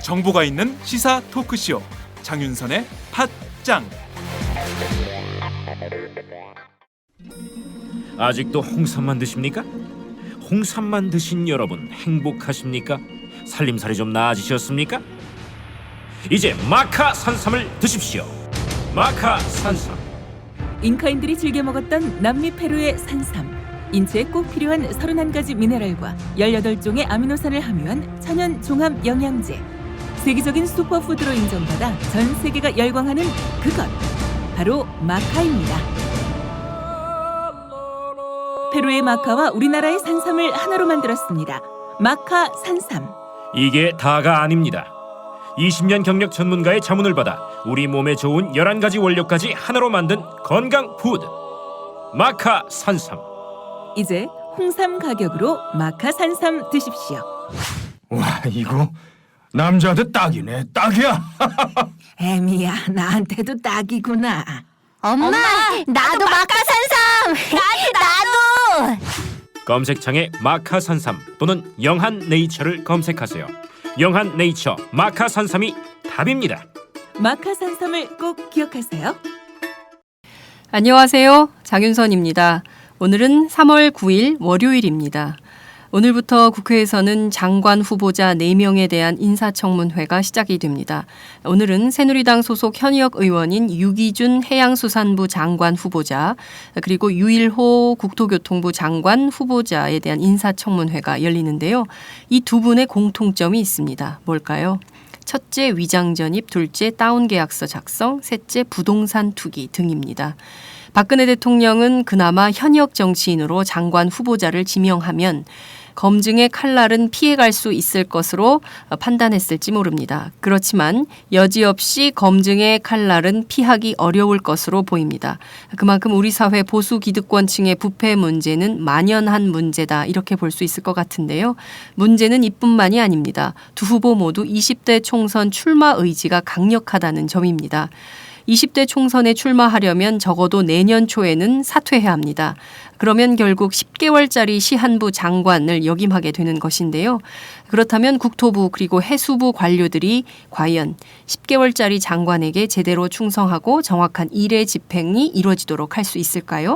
정보가 있는 시사 토크쇼 장윤선의 팟짱. 아직도 홍삼만 드십니까? 홍삼만 드신 여러분 행복하십니까? 살림살이 좀 나아지셨습니까? 이제 마카 산삼을 드십시오. 마카 산삼. 잉카인들이 즐겨 먹었던 남미 페루의 산삼. 인체에 꼭 필요한 31가지 미네랄과 18종의 아미노산을 함유한 천연 종합 영양제. 세계적인 슈퍼푸드로 인정받아 전 세계가 열광하는 그것, 바로 마카입니다. 페루의 마카와 우리나라의 산삼을 하나로 만들었습니다. 마카 산삼. 이게 다가 아닙니다. 20년 경력 전문가의 자문을 받아 우리 몸에 좋은 11가지 원료까지 하나로 만든 건강 푸드 마카 산삼. 이제 홍삼 가격으로 마카 산삼 드십시오. 와, 이거 남자한테 딱이네. 딱이야. 애미야, 나한테도 딱이구나. 엄마, 나도 마카산삼. 나도. 검색창에 마카 산삼 또는 영한 네이처를 검색하세요. 영한 네이처 마카 산삼이 답입니다. 마카 산삼을 꼭 기억하세요. 안녕하세요. 장윤선입니다. 오늘은 3월 9일 월요일입니다. 오늘부터 국회에서는 장관 후보자 4명에 대한 인사청문회가 시작이 됩니다. 오늘은 새누리당 소속 현역 의원인 유기준 해양수산부 장관 후보자, 그리고 유일호 국토교통부 장관 후보자에 대한 인사청문회가 열리는데요. 이 두 분의 공통점이 있습니다. 뭘까요? 첫째, 위장 전입, 둘째, 다운 계약서 작성, 셋째, 부동산 투기 등입니다. 박근혜 대통령은 그나마 현역 정치인으로 장관 후보자를 지명하면 검증의 칼날은 피해갈 수 있을 것으로 판단했을지 모릅니다. 그렇지만 여지없이 검증의 칼날은 피하기 어려울 것으로 보입니다. 그만큼 우리 사회 보수 기득권층의 부패 문제는 만연한 문제다, 이렇게 볼 수 있을 것 같은데요. 문제는 이뿐만이 아닙니다. 두 후보 모두 20대 총선 출마 의지가 강력하다는 점입니다. 20대 총선에 출마하려면 적어도 내년 초에는 사퇴해야 합니다. 그러면 결국 10개월짜리 시한부 장관을 역임하게 되는 것인데요. 그렇다면 국토부 그리고 해수부 관료들이 과연 10개월짜리 장관에게 제대로 충성하고 정확한 일의 집행이 이루어지도록 할 수 있을까요?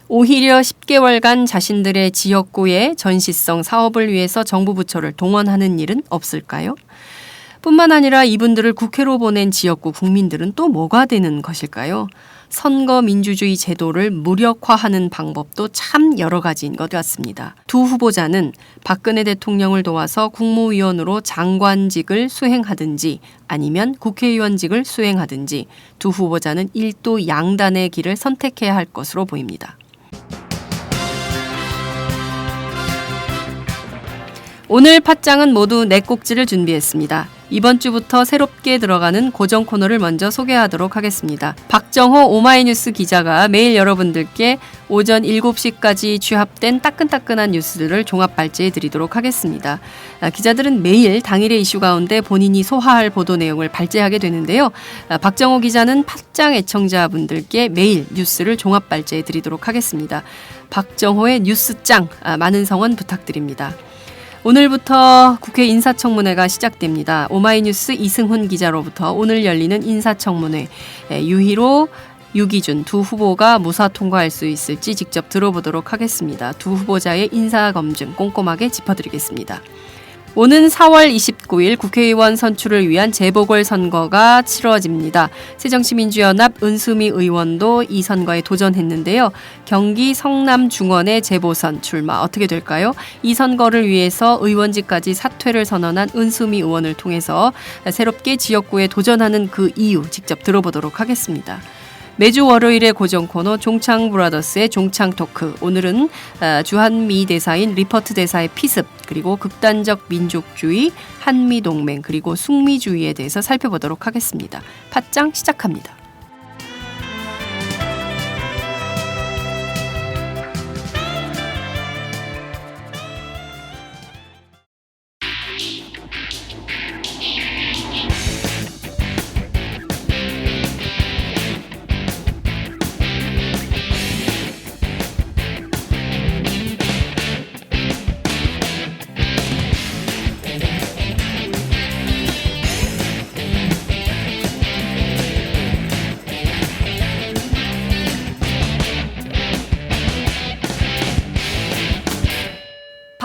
오히려 10개월간 자신들의 지역구의 전시성 사업을 위해서 정부 부처를 동원하는 일은 없을까요? 뿐만 아니라 이분들을 국회로 보낸 지역구 국민들은 또 뭐가 되는 것일까요? 선거 민주주의 제도를 무력화하는 방법도 참 여러 가지인 것 같습니다. 두 후보자는 박근혜 대통령을 도와서 국무위원으로 장관직을 수행하든지 아니면 국회의원직을 수행하든지 두 후보자는 일도 양단의 길을 선택해야 할 것으로 보입니다. 오늘 팟짱은 모두 4꼭지를 준비했습니다. 이번 주부터 새롭게 들어가는 고정 코너를 먼저 소개하도록 하겠습니다. 박정호 오마이뉴스 기자가 매일 여러분들께 오전 7시까지 취합된 따끈따끈한 뉴스들을 종합 발제해 드리도록 하겠습니다. 기자들은 매일 당일의 이슈 가운데 본인이 소화할 보도 내용을 발제하게 되는데요. 박정호 기자는 팟짱 애청자분들께 매일 뉴스를 종합 발제해 드리도록 하겠습니다. 박정호의 뉴스짱, 많은 성원 부탁드립니다. 오늘부터 국회 인사청문회가 시작됩니다. 오마이뉴스 이승훈 기자로부터 오늘 열리는 인사청문회, 유희로, 유기준 두 후보가 무사 통과할 수 있을지 직접 들어보도록 하겠습니다. 두 후보자의 인사검증 꼼꼼하게 짚어드리겠습니다. 오는 4월 29일 국회의원 선출을 위한 재보궐선거가 치러집니다. 새정치민주연합 은수미 의원도 이 선거에 도전했는데요. 경기 성남 중원의 재보선 출마 어떻게 될까요? 이 선거를 위해서 의원직까지 사퇴를 선언한 은수미 의원을 통해서 새롭게 지역구에 도전하는 그 이유 직접 들어보도록 하겠습니다. 매주 월요일의 고정 코너 종창 브라더스의 종창 토크. 오늘은 주한미 대사인 리퍼트 대사의 피습, 그리고 극단적 민족주의, 한미동맹, 그리고 숙미주의에 대해서 살펴보도록 하겠습니다. 팟짱 시작합니다.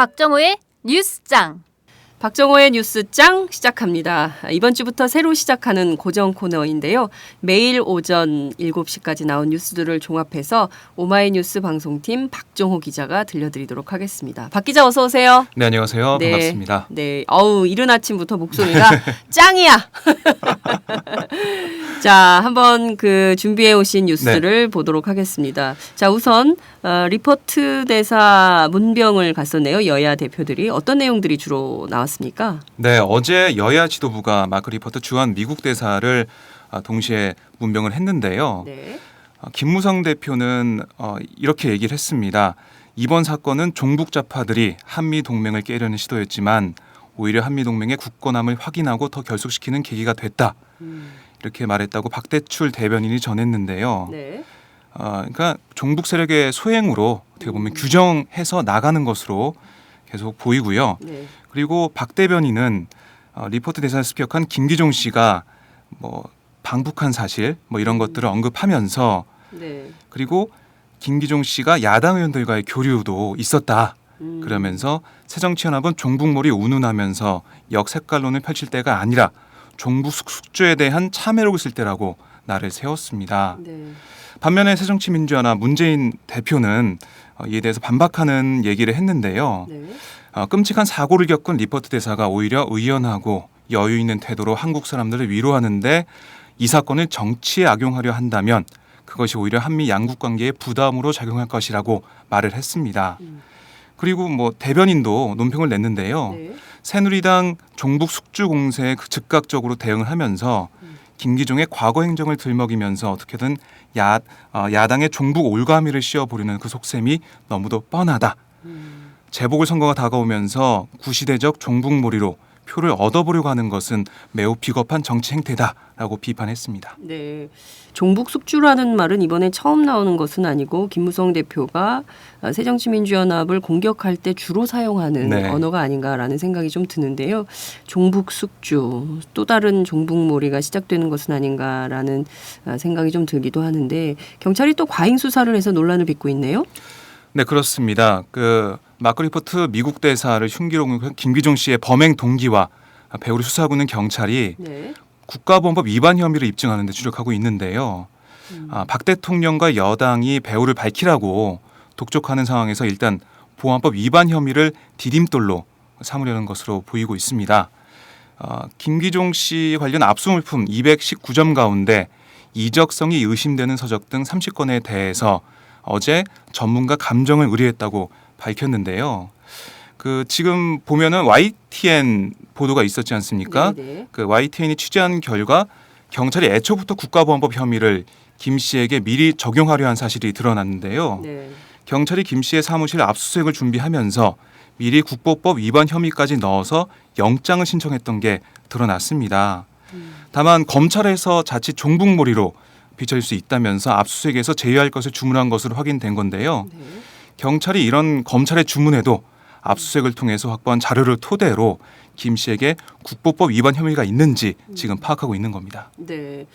박정호의 뉴스장. 박정호의 뉴스장 시작합니다. 이번 주부터 새로 시작하는 고정 코너인데요. 매일 오전 7시까지 나온 뉴스들을 종합해서 오마이뉴스 방송팀 박정호 기자가 들려드리도록 하겠습니다. 박 기자 어서 오세요. 네, 안녕하세요. 네. 반갑습니다. 네, 이른 아침부터 목소리가 짱이야. 자, 한번 그 준비해 오신 뉴스를 보도록 하겠습니다. 자, 우선 리포트 대사 문병을 갔었네요. 여야 대표들이 어떤 내용들이 주로 나왔습니까? 네, 어제 여야 지도부가 마크 리포트 주한 미국 대사를 동시에 문병을 했는데요. 네. 김무성 대표는 이렇게 얘기를 했습니다. 이번 사건은 종북 좌파들이 한미 동맹을 깨려는 시도였지만 오히려 한미 동맹의 굳건함을 확인하고 더 결속시키는 계기가 됐다. 이렇게 말했다고 박대출 대변인이 전했는데요. 네. 그러니까 종북 세력의 소행으로 어떻게 보면 규정해서 나가는 것으로 계속 보이고요. 네. 그리고 박 대변인은 리포트 대사를 습격한 김기종 씨가 뭐 방북한 사실 뭐 이런 것들을 언급하면서 네. 그리고 김기종 씨가 야당 의원들과의 교류도 있었다. 그러면서 새정치연합은 종북몰이 운운하면서 역색깔론을 펼칠 때가 아니라 종북 숙주에 대한 참회로 있을 때라고 날을 세웠습니다. 네. 반면에 새정치민주연합 문재인 대표는 이에 대해서 반박하는 얘기를 했는데요. 네. 끔찍한 사고를 겪은 리포트 대사가 오히려 의연하고 여유 있는 태도로 한국 사람들을 위로하는데 이 사건을 정치에 악용하려 한다면 그것이 오히려 한미 양국 관계에 부담으로 작용할 것이라고 말을 했습니다. 그리고 뭐 대변인도 논평을 냈는데요. 네. 새누리당 종북 숙주 공세에 즉각적으로 대응을 하면서 김기종의 과거 행정을 들먹이면서 어떻게든 야당의 종북 올가미를 씌워보려는 그 속셈이 너무도 뻔하다. 재보궐선거가 다가오면서 구시대적 종북몰이로 표를 얻어보려고 하는 것은 매우 비겁한 정치 행태다라고 비판했습니다. 네. 종북 숙주라는 말은 이번에 처음 나오는 것은 아니고 김무성 대표가 새정치민주연합을 공격할 때 주로 사용하는 네. 언어가 아닌가라는 생각이 좀 드는데요. 종북 숙주, 또 다른 종북몰이가 시작되는 것은 아닌가라는 생각이 좀 들기도 하는데 경찰이 또 과잉 수사를 해서 논란을 빚고 있네요. 네, 그렇습니다. 마크 리포트 미국 대사를 흉기로 김기종 씨의 범행 동기와 배후를 수사하고 있는 경찰이 네. 국가보안법 위반 혐의를 입증하는 데 주력하고 있는데요. 박 대통령과 여당이 배후를 밝히라고 독촉하는 상황에서 일단 보안법 위반 혐의를 디딤돌로 삼으려는 것으로 보이고 있습니다. 김기종 씨 관련 압수물품 219점 가운데 이적성이 의심되는 서적 등 30건에 대해서 어제 전문가 감정을 의뢰했다고 밝혔는데요. 지금 보면은 YTN 보도가 있었지 않습니까? 네네. YTN이 취재한 결과 경찰이 애초부터 국가보안법 혐의를 김 씨에게 미리 적용하려 한 사실이 드러났는데요. 네. 경찰이 김 씨의 사무실 압수수색을 준비하면서 미리 국보법 위반 혐의까지 넣어서 영장을 신청했던 게 드러났습니다. 다만 검찰에서 자칫 종북몰이로 비춰질 수 있다면서 압수수색에서 제외할 것을 주문한 것으로 확인된 건데요. 네. 경찰이 이런 검찰의 주문에도 압수수색을 통해서 확보한 자료를 토대로 김 씨에게 국보법 위반 혐의가 있는지 지금 파악하고 있는 겁니다. 네.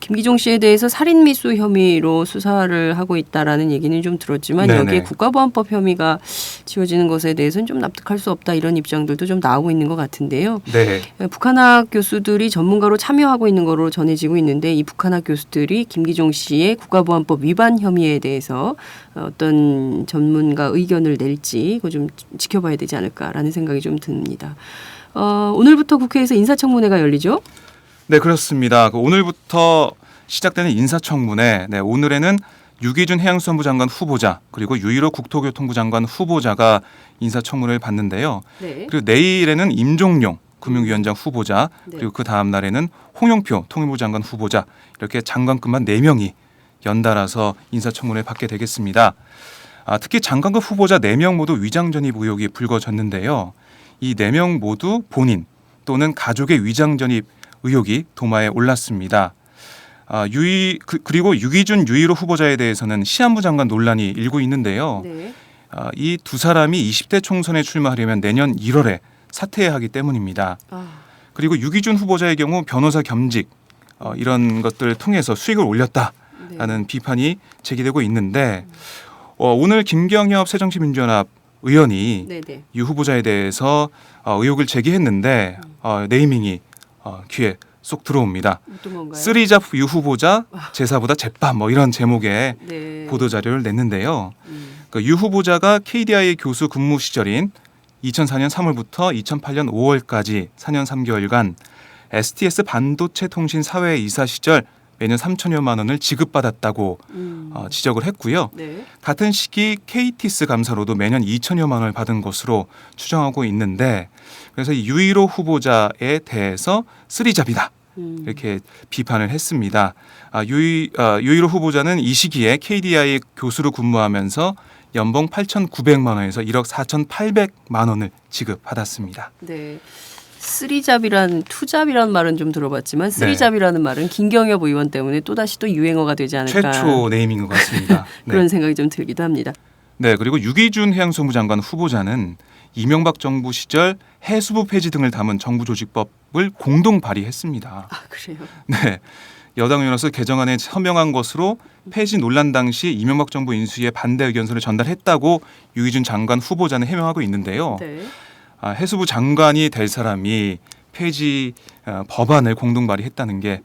김기종 씨에 대해서 살인미수 혐의로 수사를 하고 있다라는 얘기는 좀 들었지만 네네. 여기에 국가보안법 혐의가 지어지는 것에 대해서는 좀 납득할 수 없다 이런 입장들도 좀 나오고 있는 것 같은데요. 네. 북한학 교수들이 전문가로 참여하고 있는 거로 전해지고 있는데 이 북한학 교수들이 김기종 씨의 국가보안법 위반 혐의에 대해서 어떤 전문가 의견을 낼지 그거 좀 지켜봐야 되지 않을까라는 생각이 좀 듭니다. 오늘부터 국회에서 인사청문회가 열리죠? 네, 그렇습니다. 오늘부터 시작되는 인사청문회. 네, 오늘에는 유기준 해양수산부 장관 후보자 그리고 유일호 국토교통부 장관 후보자가 인사청문회를 받는데요. 네. 그리고 내일에는 임종용 금융위원장 후보자 네. 그리고 그 다음 날에는 홍영표 통일부 장관 후보자 이렇게 장관급만 4명이 연달아서 인사청문회를 받게 되겠습니다. 특히 장관급 후보자 4명 모두 위장 전입 의혹이 불거졌는데요. 이 4명 모두 본인 또는 가족의 위장 전입 의혹이 도마에 올랐습니다. 그리고 유기준 유일호 후보자에 대해서는 시한부 장관 논란이 일고 있는데요. 네. 이 두 사람이 20대 총선에 출마하려면 내년 1월에 사퇴해야 하기 때문입니다. 그리고 유기준 후보자의 경우 변호사 겸직 이런 것들을 통해서 수익을 올렸다라는 비판이 제기되고 있는데 오늘 김경엽 새정치민주연합 의원이 네네. 유 후보자에 대해서 의혹을 제기했는데 네이밍이 귀에 쏙 들어옵니다. 어떤 건가요? 쓰리잡 유 후보자 제사보다 제밥 뭐 이런 제목의 네. 보도 자료를 냈는데요. 유 후보자가 KDI 교수 근무 시절인 2004년 3월부터 2008년 5월까지 4년 3개월간 STS 반도체 통신 사회 이사 시절 매년 3천여만 원을 지급받았다고 지적을 했고요. 네. 같은 시기 KTS 감사로도 매년 2천여만 원을 받은 것으로 추정하고 있는데 그래서 이 유일호 후보자에 대해서 쓰리잡이다. 이렇게 비판을 했습니다. 유일호 후보자는 이 시기에 KDI 교수로 근무하면서 연봉 8,900만 원에서 1억 4,800만 원을 지급받았습니다. 네. 쓰리잡이란 투잡이라는 말은 좀 들어봤지만 쓰리잡이라는 말은 김경엽 의원 때문에 또다시 또 유행어가 되지 않을까. 최초 네이밍 것 같습니다. 그런 생각이 좀 들기도 합니다. 네, 그리고 유기준 해양수산부 장관 후보자는 이명박 정부 시절 해수부 폐지 등을 담은 정부 조직법을 공동 발의했습니다. 아, 그래요? 네. 여당 의원으로서 개정안에 서명한 것으로 폐지 논란 당시 이명박 정부 인수위에 반대 의견서를 전달했다고 유기준 장관 후보자는 해명하고 있는데요. 네. 해수부 장관이 될 사람이 폐지 법안을 공동 발의했다는 게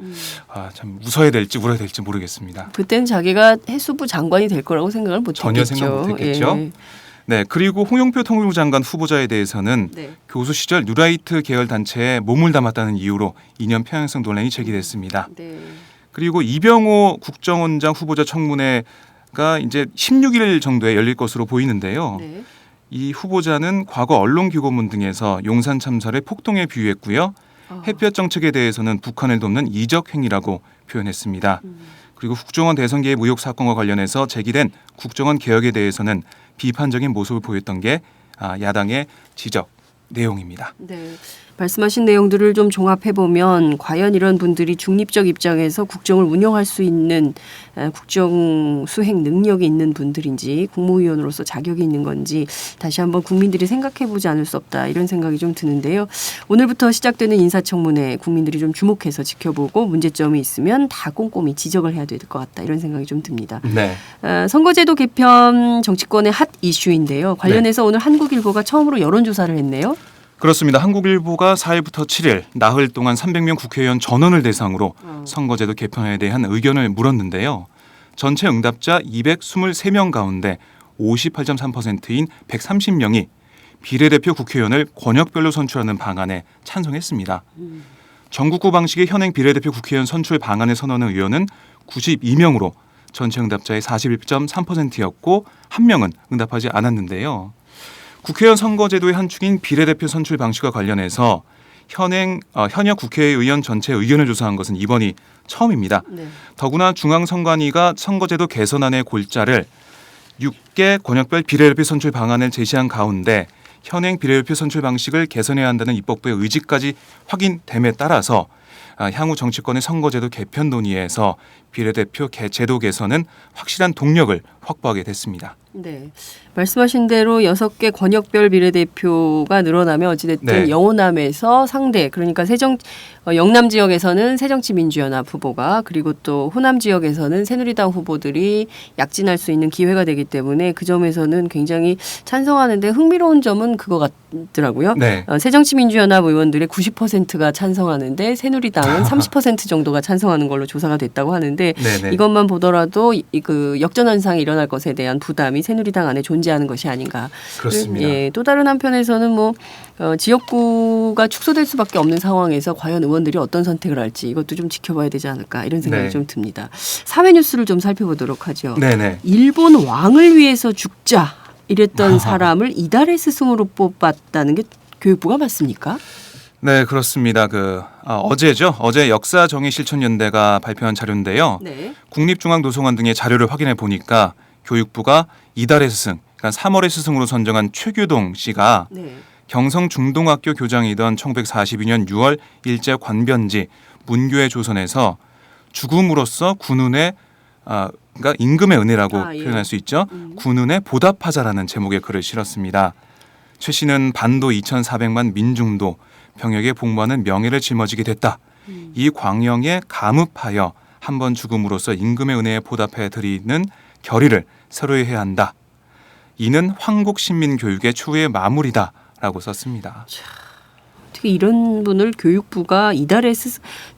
참 웃어야 될지 울어야 될지 모르겠습니다. 그때는 자기가 해수부 장관이 될 거라고 생각을 못했겠죠. 전혀 생각 못했겠죠. 예. 네, 그리고 홍영표 통일부 장관 후보자에 대해서는 네. 교수 시절 뉴라이트 계열 단체에 몸을 담았다는 이유로 2년 평행성 논란이 제기됐습니다. 네. 그리고 이병호 국정원장 후보자 청문회가 이제 16일 정도에 열릴 것으로 보이는데요. 네. 이 후보자는 과거 언론규고문 등에서 용산 참사를 폭동에 비유했고요. 햇볕 정책에 대해서는 북한을 돕는 이적 행위라고 표현했습니다. 그리고 국정원 대선 개입 의혹 사건과 관련해서 제기된 국정원 개혁에 대해서는 비판적인 모습을 보였던 게 야당의 지적 내용입니다. 네. 말씀하신 내용들을 좀 종합해 보면 과연 이런 분들이 중립적 입장에서 국정을 운영할 수 있는 국정 수행 능력이 있는 분들인지 국무위원으로서 자격이 있는 건지 다시 한번 국민들이 생각해 보지 않을 수 없다 이런 생각이 좀 드는데요. 오늘부터 시작되는 인사청문회 국민들이 좀 주목해서 지켜보고 문제점이 있으면 다 꼼꼼히 지적을 해야 될 것 같다 이런 생각이 좀 듭니다. 네. 선거제도 개편 정치권의 핫 이슈인데요. 관련해서 오늘 한국일보가 처음으로 여론조사를 했네요. 그렇습니다. 한국일보가 4일부터 7일 나흘 동안 300명 국회의원 전원을 대상으로 선거제도 개편에 대한 의견을 물었는데요. 전체 응답자 223명 가운데 58.3%인 130명이 비례대표 국회의원을 권역별로 선출하는 방안에 찬성했습니다. 전국구 방식의 현행 비례대표 국회의원 선출 방안을 선언한 의원은 92명으로 전체 응답자의 41.3%였고 한 명은 응답하지 않았는데요. 국회의원 선거제도의 한 축인 비례대표 선출 방식과 관련해서 현역 국회의원 전체 의견을 조사한 것은 이번이 처음입니다. 네. 더구나 중앙선관위가 선거제도 개선안의 골자를 6개 권역별 비례대표 선출 방안을 제시한 가운데 현행 비례대표 선출 방식을 개선해야 한다는 입법부의 의지까지 확인됨에 따라서 향후 정치권의 선거제도 개편 논의에서 비례대표 제도 개선은 확실한 동력을 확보하게 됐습니다. 네. 말씀하신 대로 6개 권역별 비례대표가 늘어나면 어찌됐든 네. 영호남에서 상대 그러니까 영남 지역에서는 새정치민주연합 후보가 그리고 또 호남 지역에서는 새누리당 후보들이 약진할 수 있는 기회가 되기 때문에 그 점에서는 굉장히 찬성하는데 흥미로운 점은 그거 같더라고요. 네. 새정치민주연합 의원들의 90%가 찬성하는데 새누리당은 30% 정도가 찬성하는 걸로 조사가 됐다고 하는데 네네. 이것만 보더라도 그 역전현상이 일어날 것에 대한 부담이 새누리당 안에 존재하는 것이 아닌가. 그렇습니다. 예, 또 다른 한편에서는 지역구가 축소될 수밖에 없는 상황에서 과연 의원들이 어떤 선택을 할지 이것도 좀 지켜봐야 되지 않을까 이런 생각이 네. 좀 듭니다. 사회 뉴스를 좀 살펴보도록 하죠. 네네. 일본 왕을 위해서 죽자 이랬던 사람을 이달의 스승으로 뽑았다는 게 교육부가 맞습니까? 네, 그렇습니다. 어제죠. 어제 역사정의실천연대가 발표한 자료인데요. 네. 국립중앙도서관 등의 자료를 확인해 보니까 교육부가 이달의 스승, 그러니까 3월의 스승으로 선정한 최규동 씨가 네. 경성중동학교 교장이던 1942년 6월 일제 관변지 문교의 조선에서 죽음으로써 군운의 그러니까 임금의 은혜라고 예. 표현할 수 있죠. 군운에 보답하자라는 제목의 글을 실었습니다. 최 씨는 반도 2,400만 민중도 병역에 복무하는 명예를 짊어지게 됐다. 이 광영에 감읍하여 한 번 죽음으로써 임금의 은혜에 보답해 드리는 결의를 서로히 해야 한다. 이는 황국 신민 교육의 추후의 마무리다라고 썼습니다. 어떻게 이런 분을 교육부가 이달의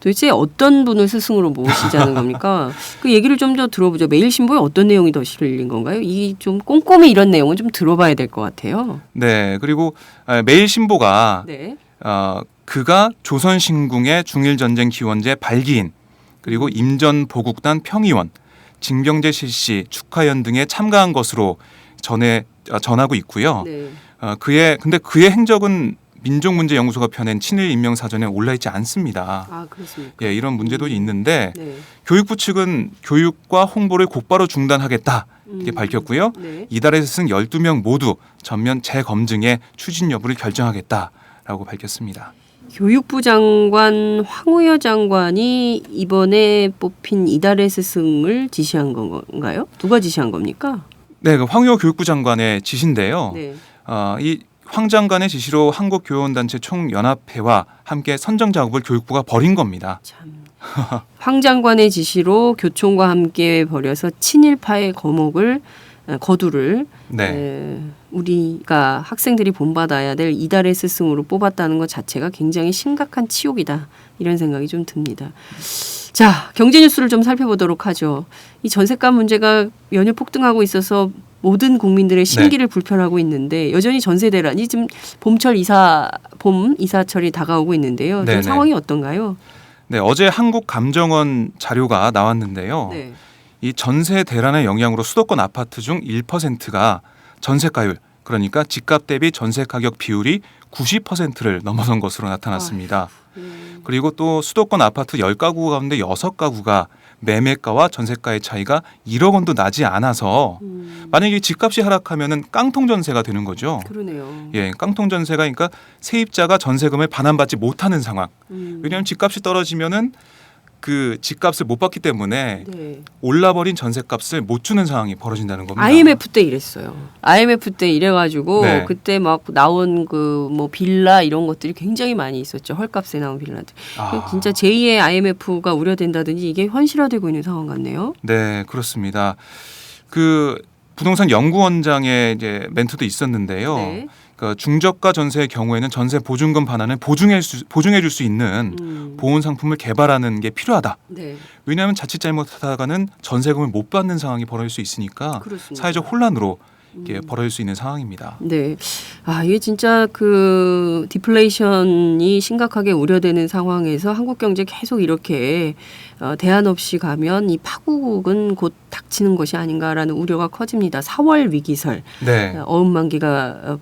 도대체 어떤 분을 스승으로 모시자는 겁니까? 그 얘기를 좀 더 들어보죠. 매일신보에 어떤 내용이 더 실린 건가요? 이 좀 꼼꼼히 이런 내용은 좀 들어봐야 될 것 같아요. 네, 그리고 매일신보가 네. 그가 조선신궁의 중일전쟁 기원제 발기인 그리고 임전보국단 평의원, 징병제 실시, 축하연 등에 참가한 것으로 전하고 있고요. 네. 근데 그의 행적은 민족문제연구소가 펴낸 친일 인명사전에 올라있지 않습니다. 아, 그렇습니까? 예, 이런 문제도 있는데 네. 교육부 측은 교육과 홍보를 곧바로 중단하겠다 이렇게 밝혔고요. 네. 이달의 스승 12명 모두 전면 재검증에 추진 여부를 결정하겠다라고 밝혔습니다. 교육부 장관 황우여 장관이 이번에 뽑힌 이달의 스승을 지시한 건가요? 누가 지시한 겁니까? 네, 그 황우여 교육부 장관의 지시인데요. 네. 이 황 장관의 지시로 한국교원단체 총연합회와 함께 선정 작업을 교육부가 벌인 겁니다. 참. 황 장관의 지시로 교총과 함께 벌여서 친일파의 거두를 네. 우리가 학생들이 본받아야 될 이달의 스승으로 뽑았다는 것 자체가 굉장히 심각한 치욕이다. 이런 생각이 좀 듭니다. 자, 경제 뉴스를 좀 살펴보도록 하죠. 이 전세값 문제가 연일 폭등하고 있어서 모든 국민들의 심기를 불편하고 있는데 여전히 전세 대란이 지금 봄 이사철이 다가오고 있는데요. 지금 네네. 상황이 어떤가요? 네, 어제 한국감정원 자료가 나왔는데요. 네. 이 전세 대란의 영향으로 수도권 아파트 중 1%가 전세가율, 그러니까 집값 대비 전세 가격 비율이 90%를 넘어선 것으로 나타났습니다. 그리고 또 수도권 아파트 10가구 가운데 6가구가 매매가와 전세가의 차이가 1억 원도 나지 않아서 만약에 집값이 하락하면은 깡통 전세가 되는 거죠. 그러네요. 예, 깡통 전세가 그러니까 세입자가 전세금을 반환받지 못하는 상황. 왜냐하면 집값이 떨어지면은 그 집값을 못 받기 때문에 네. 올라버린 전세값을 못 주는 상황이 벌어진다는 겁니다. IMF 때 이랬어요. IMF 때 이래가지고 네. 그때 막 나온 그 뭐 빌라 이런 것들이 굉장히 많이 있었죠. 헐값에 나온 빌라들. 진짜 제2의 IMF가 우려된다든지 이게 현실화되고 있는 상황 같네요. 네, 그렇습니다. 그 부동산 연구원장의 이제 멘트도 있었는데요. 네. 그러니까 중저가 전세의 경우에는 전세 보증금 반환을 보증해줄 수 있는 보온 상품을 개발하는 게 필요하다. 네. 왜냐하면 자칫 잘못하다가는 전세금을 못 받는 상황이 벌어질 수 있으니까 그렇습니다. 사회적 혼란으로 이게 벌어질 수 있는 상황입니다. 네. 아, 이게 진짜 그 디플레이션이 심각하게 우려되는 상황에서 한국 경제 계속 이렇게 대안 없이 가면 이 파국은 곧 닥치는 것이 아닌가라는 우려가 커집니다. 4월 위기설, 네. 어음만기가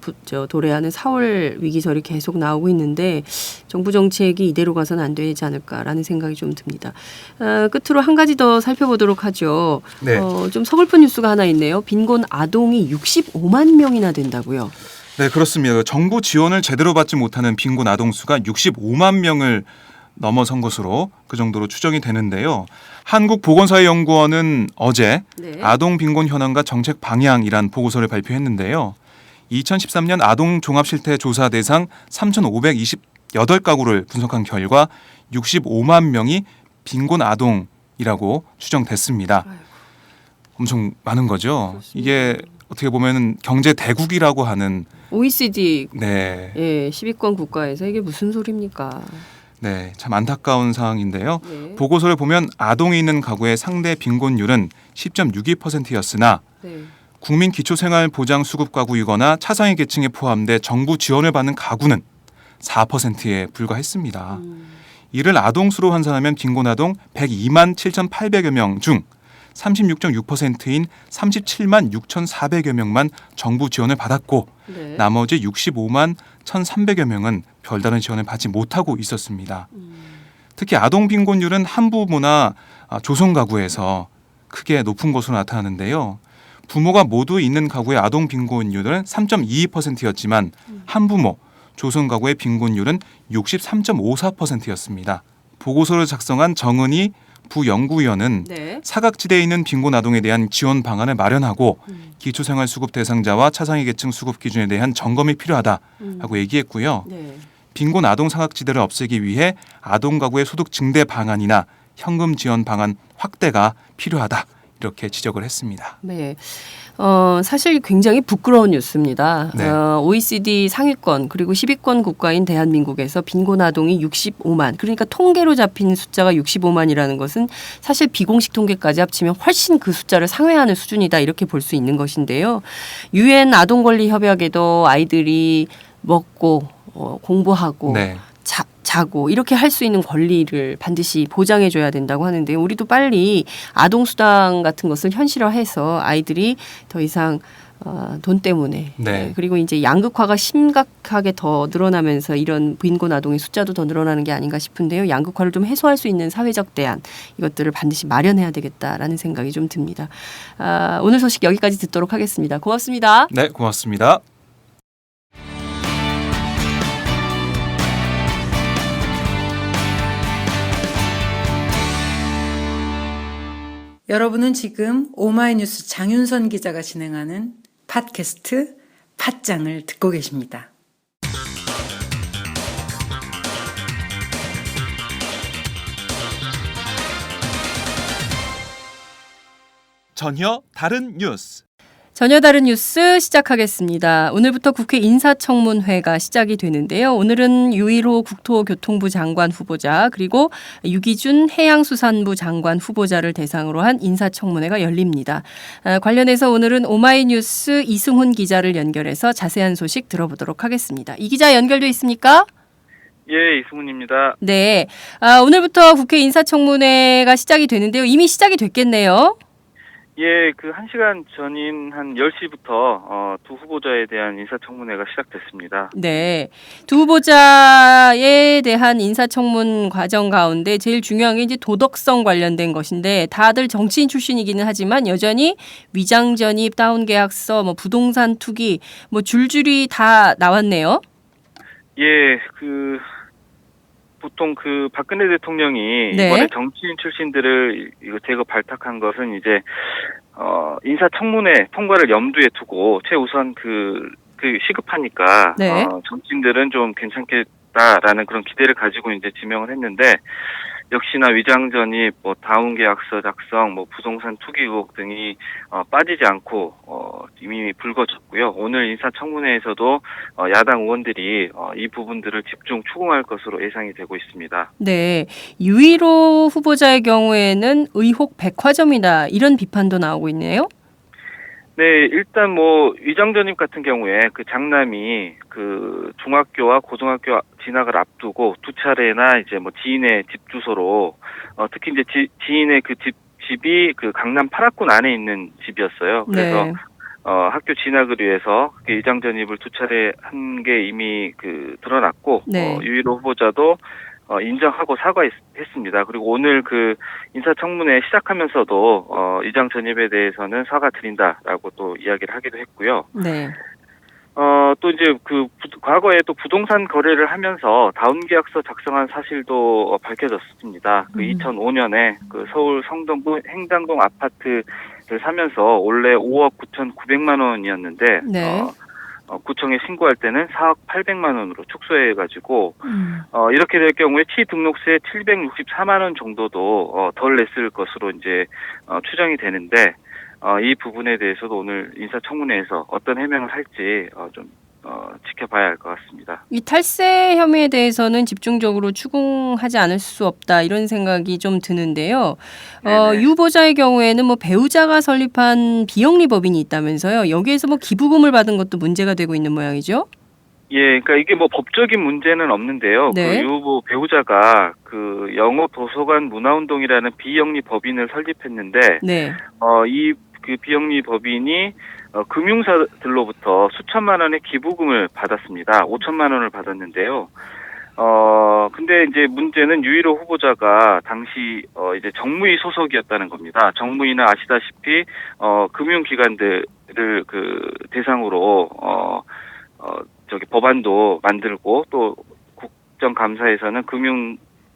도래하는 4월 위기설이 계속 나오고 있는데 정부 정책이 이대로 가서는 안 되지 않을까라는 생각이 좀 듭니다. 끝으로 한 가지 더 살펴보도록 하죠. 네. 좀 서글픈 뉴스가 하나 있네요. 빈곤 아동이 65만 명이나 된다고요. 네, 그렇습니다. 정부 지원을 제대로 받지 못하는 빈곤 아동 수가 65만 명을 넘어선 것으로 그 정도로 추정이 되는데요. 한국보건사회연구원은 어제 네. 아동 빈곤 현황과 정책 방향이란 보고서를 발표했는데요. 2013년 아동 종합실태 조사 대상 3,528가구를 분석한 결과 65만 명이 빈곤 아동이라고 추정됐습니다. 엄청 많은 거죠. 그렇습니다. 이게 어떻게 보면 경제 대국이라고 하는 OECD 네, 10위권 국가에서 이게 무슨 소리입니까? 네, 참 안타까운 상황인데요. 네. 보고서를 보면 아동이 있는 가구의 상대 빈곤율은 10.62%였으나 네. 국민기초생활보장수급 가구이거나 차상위 계층에 포함돼 정부 지원을 받는 가구는 4%에 불과했습니다. 이를 아동수로 환산하면 빈곤 아동 102만 7,800여 명 중 36.6%인 37만 6,400여 명만 정부 지원을 받았고 네. 나머지 65만 1,300여 명은 별다른 지원을 받지 못하고 있었습니다. 특히 아동 빈곤율은 한부모나 조성 가구에서 크게 높은 것으로 나타나는데요. 부모가 모두 있는 가구의 아동 빈곤율은 3.22%였지만 한부모, 조성 가구의 빈곤율은 63.54%였습니다. 보고서를 작성한 정은희 부연구위원은 네. 사각지대에 있는 빈곤 아동에 대한 지원 방안을 마련하고 기초생활수급 대상자와 차상위 계층 수급 기준에 대한 점검이 필요하다라고 얘기했고요. 네. 빈곤 아동 사각지대를 없애기 위해 아동 가구의 소득 증대 방안이나 현금 지원 방안 확대가 필요하다 이렇게 지적을 했습니다. 네. 사실 굉장히 부끄러운 뉴스입니다. 네. OECD 상위권 그리고 10위권 국가인 대한민국에서 빈곤 아동이 65만, 그러니까 통계로 잡힌 숫자가 65만이라는 것은 사실 비공식 통계까지 합치면 훨씬 그 숫자를 상회하는 수준이다, 이렇게 볼 수 있는 것인데요. 유엔 아동권리협약에도 아이들이 먹고 공부하고 네. 자고 이렇게 할 수 있는 권리를 반드시 보장해줘야 된다고 하는데요. 우리도 빨리 아동수당 같은 것을 현실화해서 아이들이 더 이상 돈 때문에 네. 그리고 이제 양극화가 심각하게 더 늘어나면서 이런 빈곤 아동의 숫자도 더 늘어나는 게 아닌가 싶은데요. 양극화를 좀 해소할 수 있는 사회적 대안, 이것들을 반드시 마련해야 되겠다라는 생각이 좀 듭니다. 오늘 소식 여기까지 듣도록 하겠습니다. 고맙습니다. 네, 고맙습니다. 여러분은 지금 오마이뉴스 장윤선 기자가 진행하는 팟캐스트 팟짱을 듣고 계십니다. 전혀 다른 뉴스. 전혀 다른 뉴스 시작하겠습니다. 오늘부터 국회 인사청문회가 시작이 되는데요. 오늘은 유일호 국토교통부 장관 후보자 그리고 유기준 해양수산부 장관 후보자를 대상으로 한 인사청문회가 열립니다. 관련해서 오늘은 오마이뉴스 이승훈 기자를 연결해서 자세한 소식 들어보도록 하겠습니다. 이 기자 연결돼 있습니까? 예, 이승훈입니다. 네. 오늘부터 국회 인사청문회가 시작이 되는데요. 이미 시작이 됐겠네요. 예, 그 1시간 전인 한 10시부터 두 후보자에 대한 인사청문회가 시작됐습니다. 네. 두 후보자에 대한 인사청문 과정 가운데 제일 중요한 게 이제 도덕성 관련된 것인데, 다들 정치인 출신이기는 하지만 여전히 위장 전입, 다운 계약서, 뭐 부동산 투기, 뭐 줄줄이 다 나왔네요. 예, 보통 박근혜 대통령이 네. 이번에 정치인 출신들을 이거 대거 발탁한 것은 이제 인사청문회 통과를 염두에 두고 최우선 시급하니까 네. 정치인들은 좀 괜찮겠다라는 그런 기대를 가지고 이제 지명을 했는데, 역시나 위장 전입, 뭐 다운 계약서 작성, 뭐 부동산 투기 의혹 등이 빠지지 않고 이미 불거졌고요. 오늘 인사청문회에서도 야당 의원들이 이 부분들을 집중 추궁할 것으로 예상이 되고 있습니다. 네. 유일호 후보자의 경우에는 의혹 백화점이다, 이런 비판도 나오고 있네요. 네, 일단 위장 전입 같은 경우에 장남이 중학교와 고등학교 진학을 앞두고 두 차례나 이제 지인의 집 주소로, 특히 이제 지인의 집이 강남 8학군 안에 있는 집이었어요. 그래서 네. 학교 진학을 위해서 위장 전입을 두 차례 한 게 이미 드러났고, 네. 유일호 후보자도 인정하고 사과했습니다. 그리고 오늘 인사청문회 시작하면서도 위장 전입에 대해서는 사과드린다라고 또 이야기를 하기도 했고요. 네. 또 이제 과거에 또 부동산 거래를 하면서 다운 계약서 작성한 사실도 밝혀졌습니다. 2005년에 서울 성동구 행당동 아파트를 사면서 원래 5억 9,900만 원이었는데, 네. 구청에 신고할 때는 4억 800만 원으로 축소해가지고, 이렇게 될 경우에 취등록세 764만 원 정도도 덜 냈을 것으로 이제 추정이 되는데, 이 부분에 대해서도 오늘 인사청문회에서 어떤 해명을 할지 좀 지켜봐야 할 것 같습니다. 이 탈세 혐의에 대해서는 집중적으로 추궁하지 않을 수 없다, 이런 생각이 좀 드는데요. 유 후보자의 경우에는 배우자가 설립한 비영리 법인이 있다면서요. 여기에서 기부금을 받은 것도 문제가 되고 있는 모양이죠. 예, 그러니까 이게 법적인 문제는 없는데요. 네. 유 후보 배우자가 영어 도서관 문화운동이라는 비영리 법인을 설립했는데, 네. 이 비영리 법인이 금융사들로부터 수천만 원의 기부금을 받았습니다. 5천만 원을 받았는데요. 근데 이제 문제는 유일호 후보자가 당시 이제 정무위 소속이었다는 겁니다. 정무위는 아시다시피 금융기관들을 대상으로 법안도 만들고, 또 국정감사에서는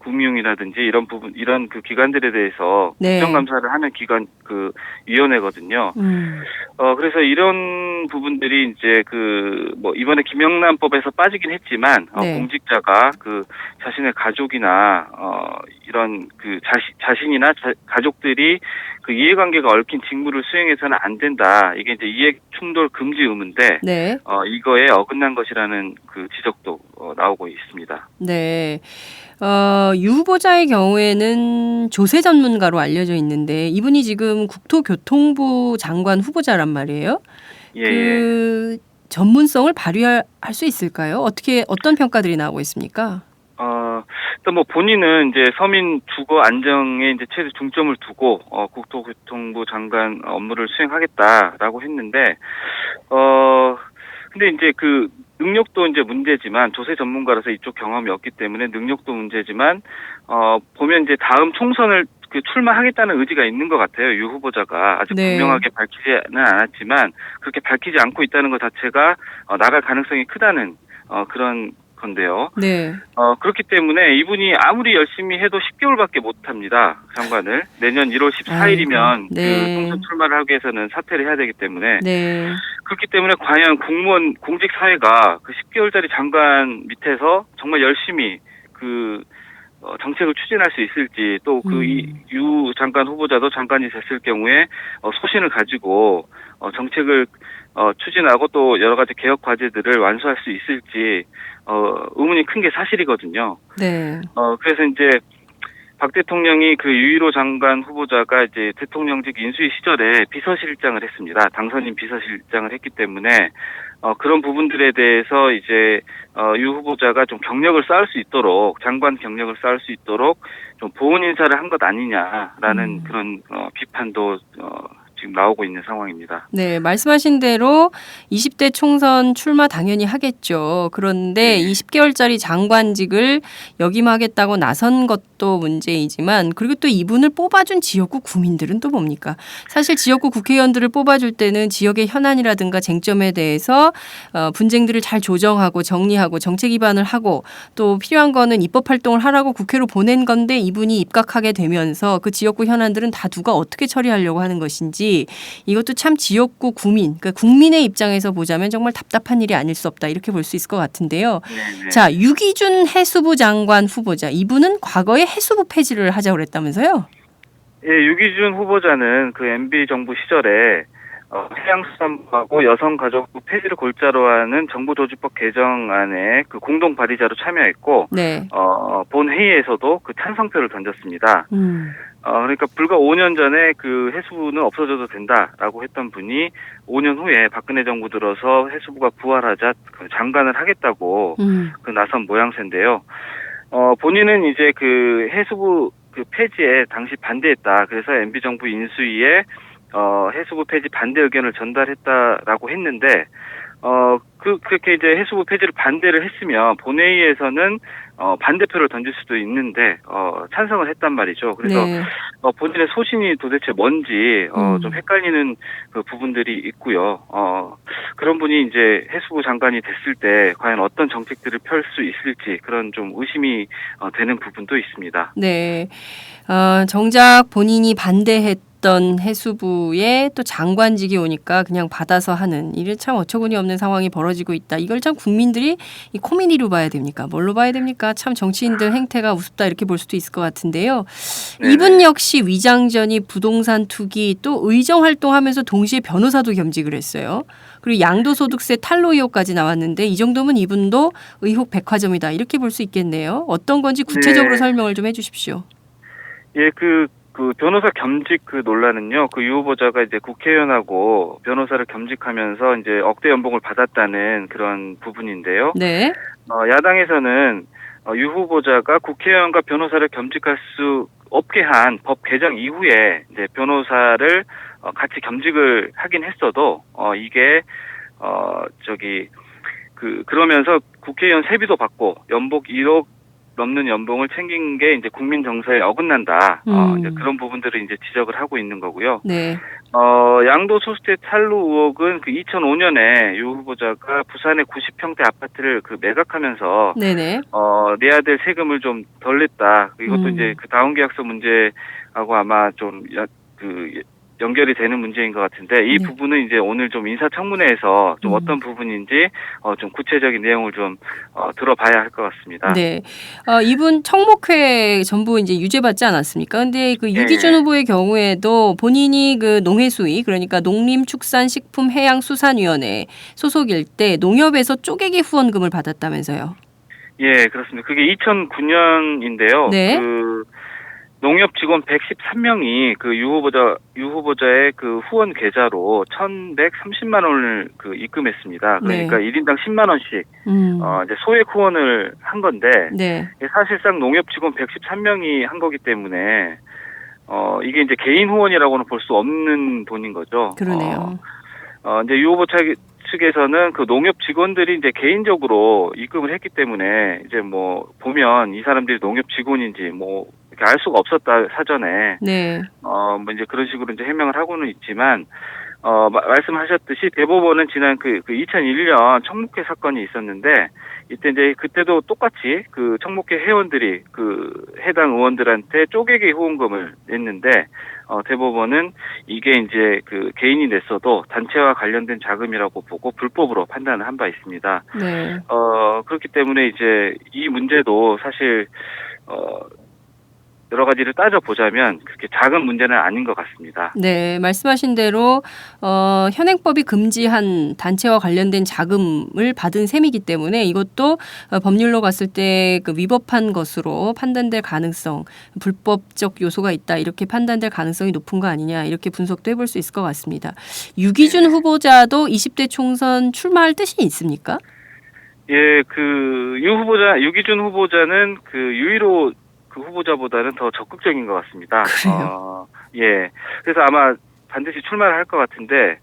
금융이라든지 이런 부분, 이런 그 기관들에 대해서 네. 국정감사를 하는 기관, 그 위원회거든요. 그래서 이런 부분들이 이제 뭐 이번에 김영란법에서 빠지긴 했지만, 네. 공직자가 그 자신의 가족이나, 이런 그 자신이나 가족들이 그 이해관계가 얽힌 직무를 수행해서는 안 된다. 이게 이제 이해충돌 금지 의무인데, 네. 이거에 어긋난 것이라는 그 지적도 나오고 있습니다. 네. 유 후보자의 경우에는 조세 전문가로 알려져 있는데 이분이 지금 국토교통부 장관 후보자란 말이에요. 예. 그 전문성을 발휘할 수 있을까요? 어떤 평가들이 나오고 있습니까? 일단 뭐 본인은 이제 서민 주거 안정에 이제 최대 중점을 두고 국토교통부 장관 업무를 수행하겠다라고 했는데 근데 이제 그 능력도 이제 문제지만 조세 전문가라서 이쪽 경험이 없기 때문에 능력도 문제지만 보면 이제 다음 총선을 그 출마하겠다는 의지가 있는 것 같아요. 유 후보자가 아직 네. 분명하게 밝히지는 않았지만 그렇게 밝히지 않고 있다는 것 자체가 나갈 가능성이 크다는 그런 건데요. 네. 그렇기 때문에 이분이 아무리 열심히 해도 10개월밖에 못 합니다. 장관을. 내년 1월 14일이면 네. 그 총선 출마를 하기 위해서는 사퇴를 해야 되기 때문에 네. 그렇기 때문에 과연 공무원 공직 사회가 그 10개월짜리 장관 밑에서 정말 열심히 그 정책을 추진할 수 있을지 또 그 유 장관 후보자도 장관이 됐을 경우에 소신을 가지고 정책을 추진하고 또 여러 가지 개혁 과제들을 완수할 수 있을지 의문이 큰 게 사실이거든요. 네. 그래서 이제 박 대통령이 그 유일호 장관 후보자가 이제 대통령직 인수위 시절에 비서실장을 했습니다. 당선인 비서실장을 했기 때문에 그런 부분들에 대해서 이제 유 후보자가 좀 경력을 쌓을 수 있도록 장관 경력을 쌓을 수 있도록 좀 보온 인사를 한 것 아니냐라는 그런 비판도 지금 나오고 있는 상황입니다. 네, 말씀하신 대로 20대 총선 출마 당연히 하겠죠. 그런데 이 10개월짜리 장관직을 역임하겠다고 나선 것도 문제이지만 그리고 또 이분을 뽑아준 지역구 구민들은 또 뭡니까? 사실 지역구 국회의원들을 뽑아줄 때는 지역의 현안이라든가 쟁점에 대해서 분쟁들을 잘 조정하고 정리하고 정책 입안을 하고 또 필요한 거는 입법 활동을 하라고 국회로 보낸 건데 이분이 입각하게 되면서 그 지역구 현안들은 다 누가 어떻게 처리하려고 하는 것인지 이것도 참 지역구 구민, 그러니까 국민의 입장에서 보자면 정말 답답한 일이 아닐 수 없다 이렇게 볼 수 있을 것 같은데요. 네네. 자, 유기준 해수부 장관 후보자 이분은 과거에 해수부 폐지를 하자고 그랬다면서요? 예, 유기준 후보자는 그 MB 정부 시절에 해양수산부하고 여성가족부 폐지를 골자로 하는 정부조직법 개정안에 그 공동 발의자로 참여했고 네. 본 회의에서도 그 찬성표를 던졌습니다. 그러니까 불과 5년 전에 그 해수부는 없어져도 된다라고 했던 분이 5년 후에 박근혜 정부 들어서 해수부가 부활하자 그 장관을 하겠다고 그 나선 모양새인데요. 본인은 이제 그 해수부 그 폐지에 당시 반대했다. 그래서 MB 정부 인수위에 해수부 폐지 반대 의견을 전달했다라고 했는데 그렇게 이제 해수부 폐지를 반대를 했으면 본회의에서는 반대표를 던질 수도 있는데 찬성을 했단 말이죠. 그래서 네. 본인의 소신이 도대체 뭔지 좀 헷갈리는 그 부분들이 있고요. 그런 분이 이제 해수부 장관이 됐을 때 과연 어떤 정책들을 펼 수 있을지 그런 좀 의심이 되는 부분도 있습니다. 네. 정작 본인이 반대했던 해수부에 또 장관직이 오니까 그냥 받아서 하는 이게 참 어처구니 없는 상황이 벌어지고 있다. 이걸 참 국민들이 이 코미디로 봐야 됩니까? 뭘로 봐야 됩니까? 참 정치인들 행태가 우습다 이렇게 볼 수도 있을 것 같은데요. 네네. 이분 역시 위장전이 부동산 투기 또 의정 활동하면서 동시에 변호사도 겸직을 했어요. 그리고 양도소득세 탈루 의혹까지 나왔는데 이 정도면 이분도 의혹 백화점이다 이렇게 볼 수 있겠네요. 어떤 건지 구체적으로 네. 설명을 좀 해주십시오. 예, 그 변호사 겸직 그 논란은요, 그 유 후보자가 이제 국회의원하고 변호사를 겸직하면서 이제 억대 연봉을 받았다는 그런 부분인데요. 네. 야당에서는 유 후보자가 국회의원과 변호사를 겸직할 수 없게 한 법 개정 이후에 이제 변호사를 같이 겸직을 하긴 했어도 이게 그러면서 국회의원 세비도 받고 연봉 1억 넘는 연봉을 챙긴 게 이제 국민 정서에 어긋난다. 이제 그런 부분들을 이제 지적을 하고 있는 거고요. 네. 양도 소수대 탈루 의혹은 그 2005년에 유 후보자가 부산의 90평대 아파트를 그 매각하면서 네네. 내야 될 세금을 좀 덜 냈다. 이것도 이제 그 다운계약서 문제하고 아마 좀 연결이 되는 문제인 것 같은데 이 네. 부분은 이제 오늘 좀 인사청문회에서 좀 어떤 부분인지 좀 구체적인 내용을 좀 들어봐야 할 것 같습니다. 네. 이분 청목회 전부 이제 유죄받지 않았습니까? 근데 그 유기준 후보의 경우에도 본인이 그 농해수위 그러니까 농림축산식품해양수산위원회 소속일 때 농협에서 쪼개기 후원금을 받았다면서요. 예, 그렇습니다. 그게 2009년인데요. 네. 그 농협 직원 113명이 그 유 후보자의 그 후원 계좌로 1,130만 원을 그 입금했습니다. 그러니까 네. 1인당 10만 원씩 이제 소액 후원을 한 건데 네. 사실상 농협 직원 113명이 한 거기 때문에 이게 이제 개인 후원이라고는 볼 수 없는 돈인 거죠. 그러네요. 이제 유 후보 측에서는 그 농협 직원들이 이제 개인적으로 입금을 했기 때문에 이제 뭐 보면 이 사람들이 농협 직원인지 뭐 이렇게 알 수가 없었다 사전에. 네. 뭐 이제 그런 식으로 이제 해명을 하고는 있지만 말씀하셨듯이 대법원은 지난 그 2001년 청목회 사건이 있었는데 이때 이제 그때도 똑같이 그 청목회 회원들이 그 해당 의원들한테 쪼개기 후원금을 냈는데 대법원은 이게 이제 그 개인이 냈어도 단체와 관련된 자금이라고 보고 불법으로 판단을 한 바 있습니다. 네. 그렇기 때문에 이제 이 문제도 사실 여러 가지를 따져보자면 그렇게 작은 문제는 아닌 것 같습니다. 네, 말씀하신 대로 현행법이 금지한 단체와 관련된 자금을 받은 셈이기 때문에 이것도 법률로 봤을 때 그 위법한 것으로 판단될 가능성, 불법적 요소가 있다 이렇게 판단될 가능성이 높은 거 아니냐 이렇게 분석도 해볼 수 있을 것 같습니다. 유기준 후보자도 20대 총선 출마할 뜻이 있습니까? 예, 그 유기준 후보자는 그 유일호 그 후보자보다는 더 적극적인 것 같습니다. 그래요? 예. 그래서 아마 반드시 출마를 할 것 같은데,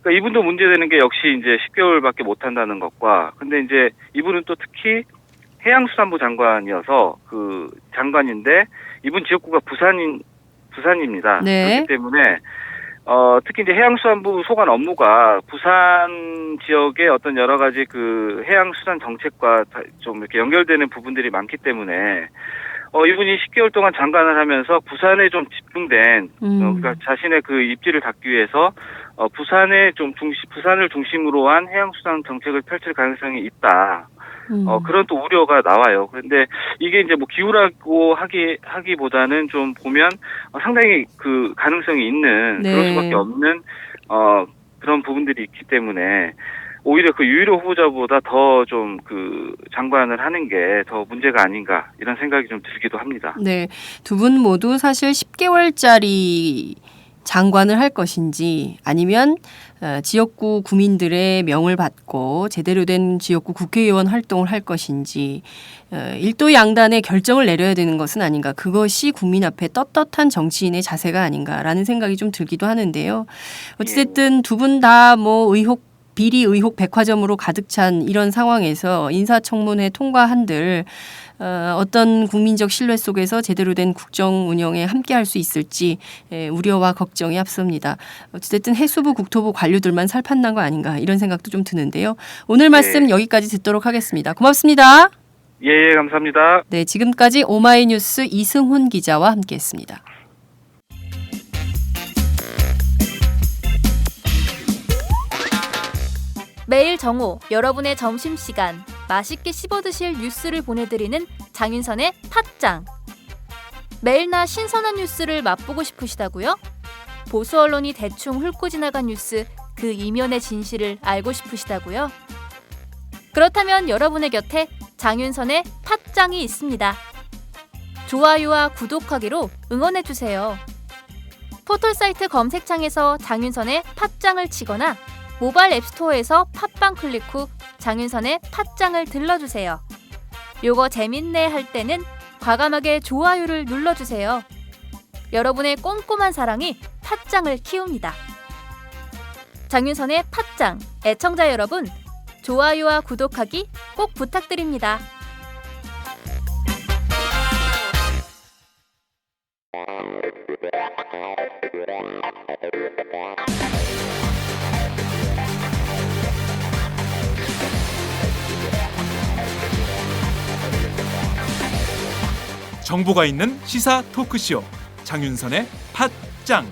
그러니까 이분도 문제되는 게 역시 이제 10개월밖에 못 한다는 것과, 근데 이제 이분은 또 특히 해양수산부 장관이어서 그 장관인데, 이분 지역구가 부산입니다. 네. 그렇기 때문에, 특히 이제 해양수산부 소관 업무가 부산 지역의 어떤 여러 가지 그 해양수산 정책과 좀 이렇게 연결되는 부분들이 많기 때문에, 이분이 10개월 동안 장관을 하면서 부산에 좀 집중된, 그러니까 자신의 그 입지를 닫기 위해서, 부산을 중심으로 한 해양수산 정책을 펼칠 가능성이 있다. 그런 또 우려가 나와요. 그런데 이게 이제 뭐 기우라고 하기보다는 좀 보면 상당히 그 가능성이 있는, 네. 그럴 수밖에 없는, 그런 부분들이 있기 때문에, 오히려 그 유일호 후보자보다 더 좀 그 장관을 하는 게 더 문제가 아닌가 이런 생각이 좀 들기도 합니다. 네, 두 분 모두 사실 10개월짜리 장관을 할 것인지 아니면 지역구 구민들의 명을 받고 제대로 된 지역구 국회의원 활동을 할 것인지 일도 양단의 결정을 내려야 되는 것은 아닌가. 그것이 국민 앞에 떳떳한 정치인의 자세가 아닌가라는 생각이 좀 들기도 하는데요. 어찌됐든 두 분 다 뭐 비리 의혹 백화점으로 가득 찬 이런 상황에서 인사청문회 통과한들 어떤 국민적 신뢰 속에서 제대로 된 국정 운영에 함께할 수 있을지 우려와 걱정이 앞섭니다. 어쨌든 해수부 국토부 관료들만 살판난 거 아닌가 이런 생각도 좀 드는데요. 오늘 말씀 여기까지 듣도록 하겠습니다. 고맙습니다. 예, 감사합니다. 네, 지금까지 오마이뉴스 이승훈 기자와 함께했습니다. 매일 정오 여러분의 점심시간 맛있게 씹어드실 뉴스를 보내드리는 장윤선의 팟짱. 매일나 신선한 뉴스를 맛보고 싶으시다고요? 보수 언론이 대충 훑고 지나간 뉴스 그 이면의 진실을 알고 싶으시다고요? 그렇다면 여러분의 곁에 장윤선의 팟짱이 있습니다. 좋아요와 구독하기로 응원해주세요. 포털사이트 검색창에서 장윤선의 팟짱을 치거나 모바일 앱스토어에서 팟빵 클릭 후 장윤선의 팟짱을 들러주세요. 요거 재밌네 할 때는 과감하게 좋아요를 눌러주세요. 여러분의 꼼꼼한 사랑이 팟짱을 키웁니다. 장윤선의 팟짱 애청자 여러분, 좋아요와 구독하기 꼭 부탁드립니다. 정보가 있는 시사 토크쇼 장윤선의 팟짱.